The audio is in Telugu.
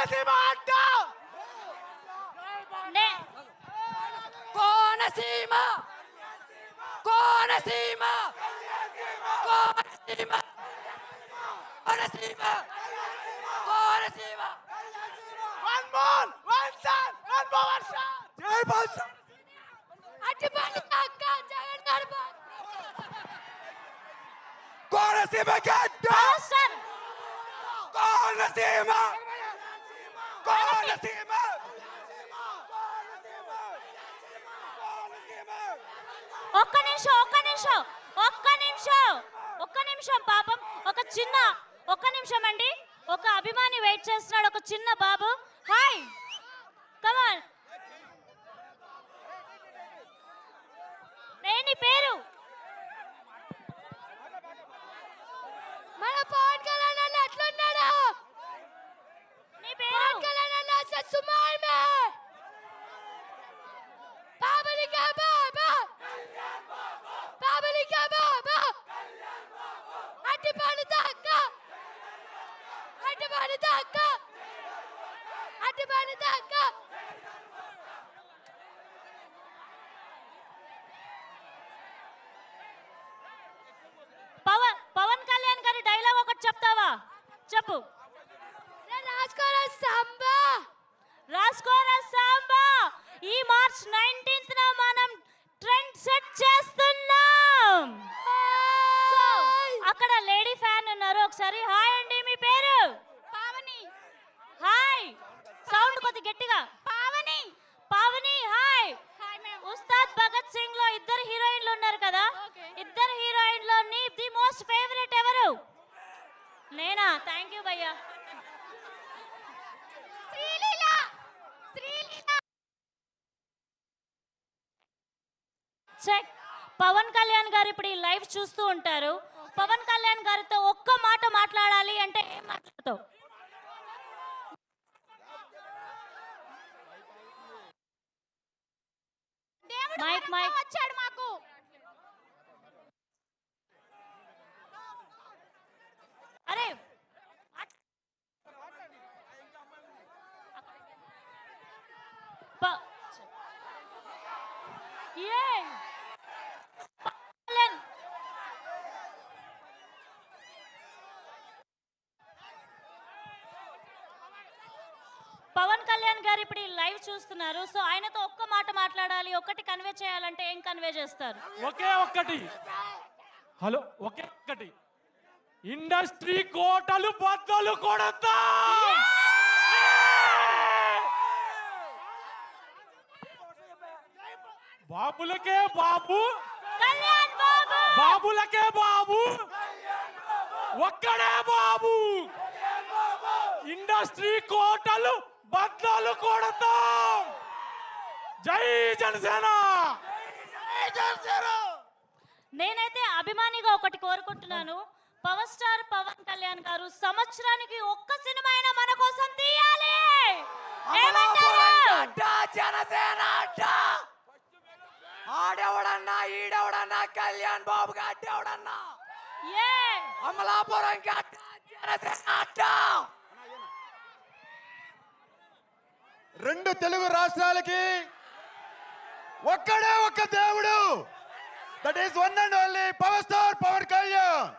కోనసీమ అడ్డ Konaseema Konaseema Konaseema Konaseema Konaseema one more one sun one more sun జై బాస్ అట్టిపల్లి అక్క జగన్ గారు కోనసీమ గడ్డ కోనసీమ కోనసీమ ఒక్క నిమిషం పాపం ఒక్క నిమిషం అండి. ఒక అభిమాని వెయిట్ చేస్తున్నాడు, ఒక చిన్న బాబు. హాయ్ కమాన్, నీ పేరు? మన పవన్ కళ్యాణ్ అన్న ఎట్లున్నాడు? నీ పేరు? పవన్ కళ్యాణ్ అన్న సత్సుమార్ మే బాబలి కా బాబా బాబలి కా బాబా అట్టిపల్లి అక్క అట్టిపల్లి అక్క అట్టిపల్లి అక్క పవన్ కళ్యాణ్ గారి డైలాగ్ ఒకటి చెప్తావా? చెప్పు. రాసుకోరా సాంబా. ఈ మార్చ్ 19th మనం ట్రెండ్ సెట్ చేస్తున్నాం. అక్కడ లేడీ ఫ్యాన్ ఉన్నారు, ఒకసారి హాయ్ అండి. మీ పేరు? పావని. హాయ్, సౌండ్ కొద్ది గట్టిగా. Pavani. Pavani hi. Hi ma'am. Ustaad Bhagat Singh లో ఇద్దరు హీరోయిన్లు ఉన్నారు కదా, ఇద్దరు హీరోయిన్లో నీ ది మోస్ట్ ఫేవరెట్ ఎవరు? నేనా? థ్యాంక్ యూ భయ్యా. శ్రీలీల. శ్రీలీల. చెక్. పవన్ కళ్యాణ్ గారు ఇప్పుడు ఈ లైవ్ చూస్తూ ఉంటారు. పవన్ కళ్యాణ్ గారితో ఒక్క మాట మాట్లాడాలి అంటే ఏం మాట్లాడతావు? మైక్ మైక్ వచ్చాడు మాకు. అరే పవన్ కళ్యాణ్ గారు ఇప్పుడు ఈ లైవ్ చూస్తున్నారు. సో ఆయనతో ఒక్క మాట మాట్లాడాలి, ఒక్కటి కన్వే చేయాలంటే ఏం కన్వే చేస్తారు? ఒకే ఒక్కటి. హలో, ఒకే ఒక్కటి. ఇండస్ట్రీ కోటలు బద్దలు కొడతా. బాబులకే బాబు, కళ్యాణ్ బాబు, బాబులకే బాబు, ఒక్కడే బాబు. ఇండస్ట్రీ కోటలు బద్దలు కొడతాం. జై జనసేన. నేనైతే అభిమానిగా ఒకటి కోరుకుంటున్నాను, పవర్ స్టార్ పవన్ కళ్యాణ్ గారు సంవత్సరానికి ఒక్క సినిమా అయినా మన కోసం తీయాలి. జనసేన ఆడెవడన్నా ఈడెవడన్నా కళ్యాణ్ బాబు గడ్డెవడన్నా అమలాపురం గడ్డ జనసేన అడ్డ. రెండు తెలుగు రాష్ట్రాలకి ఒక్కడే ఒక్క దేవుడు. That is one and only power star Pawan Kalyan.